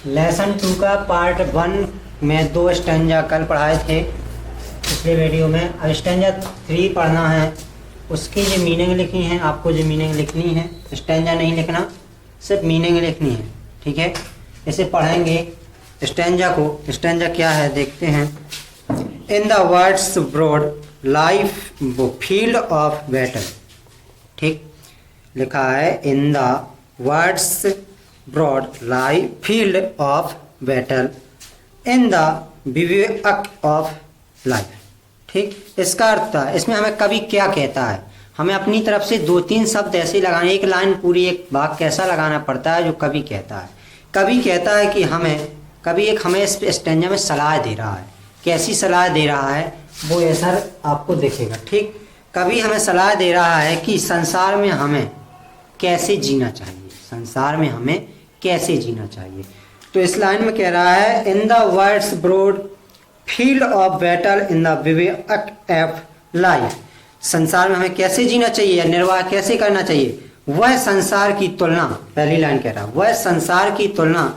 Lesson 2 का part 1 में 2 stanza कल पढ़ाए थे पिछले वीडियो में। अब स्टैंजा 3 पढ़ना है, उसकी जो मीनिंग लिखी है आपको जो मीनिंग लिखनी है, स्टैंजा नहीं लिखना, सिर्फ मीनिंग लिखनी है, ठीक है। इसे पढ़ेंगे स्टैंजा को। स्टैंजा क्या है देखते हैं। In the world's broad life field of battle, ठीक लिखा है। In the world's broad life field of battle in the bivouac of life, ठीक। इसका अर्थ है, इसमें हमें कवि क्या कहता है, हमें अपनी तरफ से 2-3 शब्द ऐसे लगाने, एक लाइन पूरी एक वाक्य कैसा लगाना पड़ता है जो कवि कहता है। कवि कहता है कि कवि हमें इस स्टैंजा में सलाह दे रहा है। कैसी सलाह दे रहा है वो ऐसा आपको दिखेगा, ठीक। कवि हमें सलाह दे रहा है कि संसार में हमें कैसे जीना चाहिए, संसार में हमें कैसे जीना चाहिए। तो इस लाइन में कह रहा है in the world's broad field of battle in the bivouac of life, संसार में हमें कैसे जीना चाहिए या निर्वाह कैसे करना चाहिए। वह संसार की तुलना, पहली लाइन कह रहा है, वह संसार की तुलना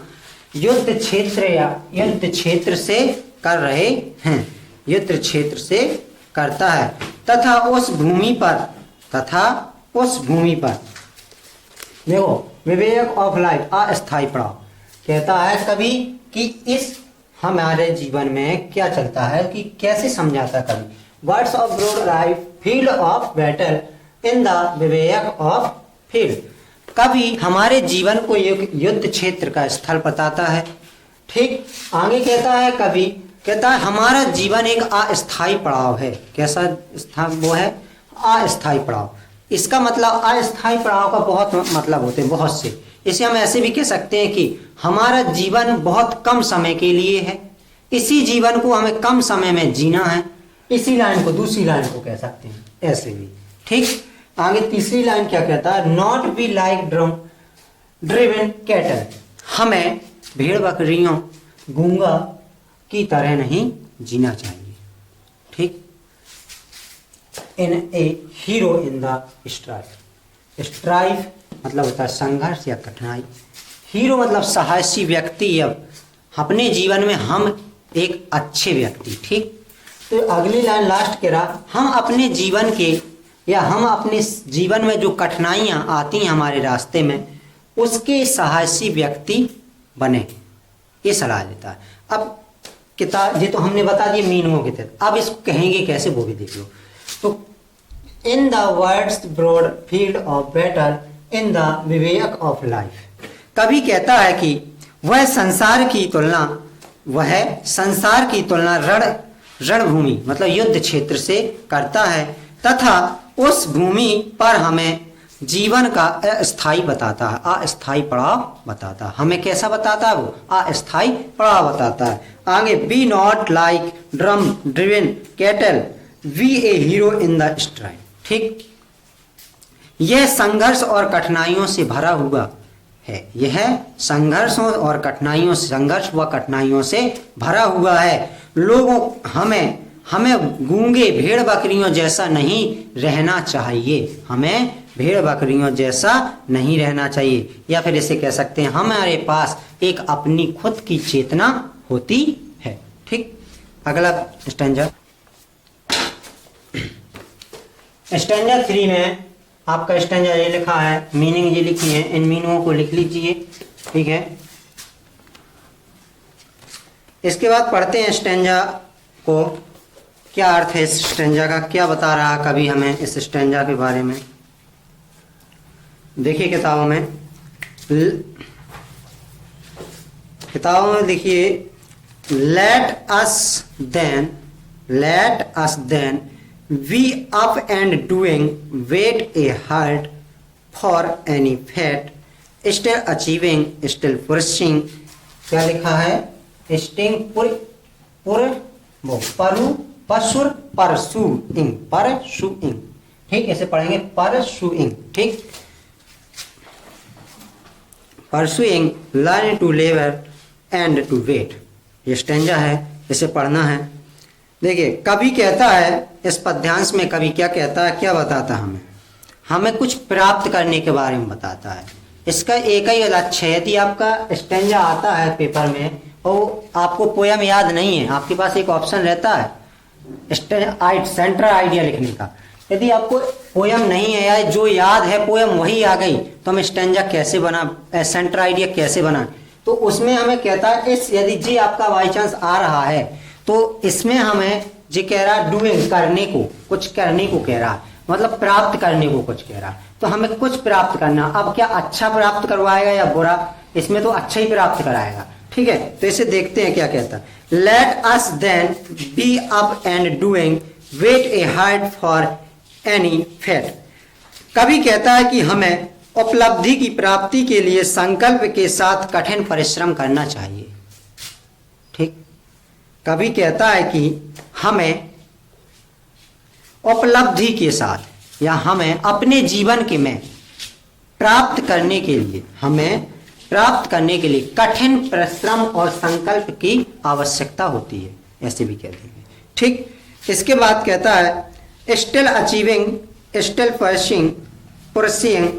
युद्ध क्षेत्र या युद्ध क्षेत्र से कर रहे हैं, युद्ध क्षेत्र से करता है तथा उस भूमि पर देखो विवेक ऑफ लाइफ अस्थायी पड़ाव। कहता है कभी कि इस हमारे जीवन में क्या चलता है कि कैसे समझाता है कभी। World's of broad life field of battle in the bivouac of field, कभी हमारे जीवन को एक युद्ध क्षेत्र का स्थल बताता है, ठीक। आगे कहता है कभी कहता है हमारा जीवन एक अस्थायी पड़ाव है। कैसा स्थान वो है, अस्थायी पड़ाव। इसका मतलब अस्थायी पड़ाव का बहुत मतलब होते हैं, बहुत से। इसे हम ऐसे भी कह सकते हैं कि हमारा जीवन बहुत कम समय के लिए है, इसी जीवन को हमें कम समय में जीना है। इसी लाइन को दूसरी लाइन को कह सकते हैं ऐसे भी, ठीक। आगे तीसरी लाइन क्या कहता है, not be like driven cattle, हमें भेड़ बकरियों गूंगा की तरह नहीं जीना चाहिए, ठीक। In a hero in the strife, strife मतलब होता है संघर्ष या कठिनाई, हीरो मतलब साहसी व्यक्ति या अपने जीवन में हम एक अच्छे व्यक्ति, ठीक। तो अगली लाइन लास्ट कह रहा हम अपने जीवन के या हम अपने जीवन में जो कठिनाइयाँ आती हैं हमारे रास्ते में उसके साहसी व्यक्ति बने, ये सलाह देता है। अब किताब ये तो हमने बता दिए मीनिंगों के तहत, अब इसको कहेंगे कैसे वो भी देख लो। तो in the world's broad field of battle in the bivouac of life, कभी कहता है कि वह संसार की तुलना रणभूमि मतलब युद्ध क्षेत्र से करता है तथा उस भूमि पर हमें जीवन का अस्थायी बताता है, अस्थायी पड़ाव बताता है। हमें कैसा बताता है वो, अस्थायी पड़ाव बताता है। आगे बी नॉट लाइक ड्रम driven cattle be a hero in the strife, ठीक। यह संघर्ष और कठिनाइयों से भरा हुआ है, यह संघर्ष व कठिनाइयों से भरा हुआ है। लोगों हमें गूंगे भेड़ बकरियों जैसा नहीं रहना चाहिए, हमें भेड़ बकरियों जैसा नहीं रहना चाहिए। या फिर इसे कह सकते हैं हमारे पास एक अपनी खुद की चेतना होती है, ठीक। अगला स्टैंजा 3 में आपका स्टैंजा ये लिखा है, मीनिंग ये लिखी है, इन मीनिंगों को लिख लीजिए, ठीक है। इसके बाद पढ़ते हैं स्टैंजा को, क्या अर्थ है इस स्टैंजा का, क्या बता रहा कभी हमें इस स्टैंजा के बारे में। देखिए किताबों में देखिए let us then we up and doing with a heart for any fate still achieving still pursuing. क्या लिखा है, स्टिंग परसुइंग, ठीक। इसे पढ़ेंगे परसुइंग, ठीक। Pursuing learn to labour and to wait, ये स्टैंजा है, इसे पढ़ना है। देखिए कवि कहता है इस पद्यांश में, कवि क्या कहता है, क्या बताता है हमें कुछ प्राप्त करने के बारे में बताता है। इसका एक ही लक्ष्य है। यदि आपका स्टेंजा आता है पेपर में और आपको पोयम याद नहीं है, आपके पास एक ऑप्शन रहता है सेंट्रल आइडिया लिखने का। यदि आपको पोयम नहीं है या जो याद है पोयम वही आ गई तो हम स्टेंजा कैसे बना, सेंट्रल आइडिया कैसे बना, तो उसमें हमें कहता है इस यदि जी आपका बाई चांस आ रहा है तो इसमें हमें जी कह रहा है डूइंग, करने को, कुछ करने को कह रहा है, मतलब प्राप्त करने को कुछ कह रहा है, तो हमें कुछ प्राप्त करना। अब क्या अच्छा प्राप्त करवाएगा या बुरा, इसमें तो अच्छा ही प्राप्त कराएगा। ठीक है, तो इसे देखते हैं क्या कहता है। Let us then be up and doing with a heart for any fate. कभी कहता है कि हमें उपलब्धि की प्राप्ति के लिए संकल्प के साथ कठिन परिश्रम करना चाहिए। ठीक, कभी कहता है कि हमें उपलब्धि के साथ या हमें अपने जीवन के में प्राप्त करने के लिए, हमें प्राप्त करने के लिए कठिन परिश्रम और संकल्प की आवश्यकता होती है, ऐसे भी कहते हैं। ठीक, इसके बाद कहता है still achieving, still pursuing,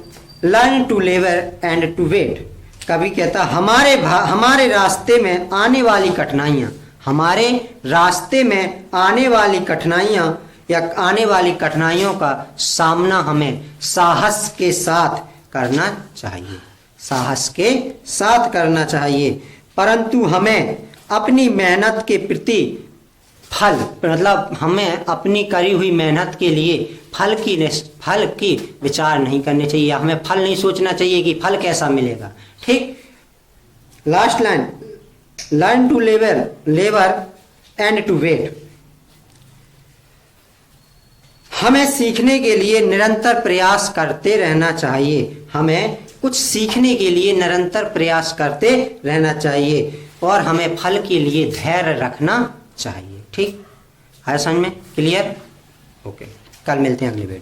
learn to लेवर एंड टू वेट। कभी कहता हमारे रास्ते में आने वाली कठिनाइयां, हमारे रास्ते में आने वाली कठिनाइयां या आने वाली कठिनाइयों का सामना हमें साहस के साथ करना चाहिए, साहस के साथ करना चाहिए, परंतु हमें अपनी मेहनत के प्रति फल, मतलब हमें अपनी करी हुई मेहनत के लिए फल की विचार नहीं करनी चाहिए, हमें फल नहीं सोचना चाहिए कि फल कैसा मिलेगा। ठीक, last line, learn to labour and to wait. हमें सीखने के लिए निरंतर प्रयास करते रहना चाहिए, हमें कुछ सीखने के लिए निरंतर प्रयास करते रहना चाहिए और हमें फल के लिए धैर्य रखना चाहिए। ठीक है, समझ में क्लियर? ओके, कल मिलते हैं अगली वीडियो।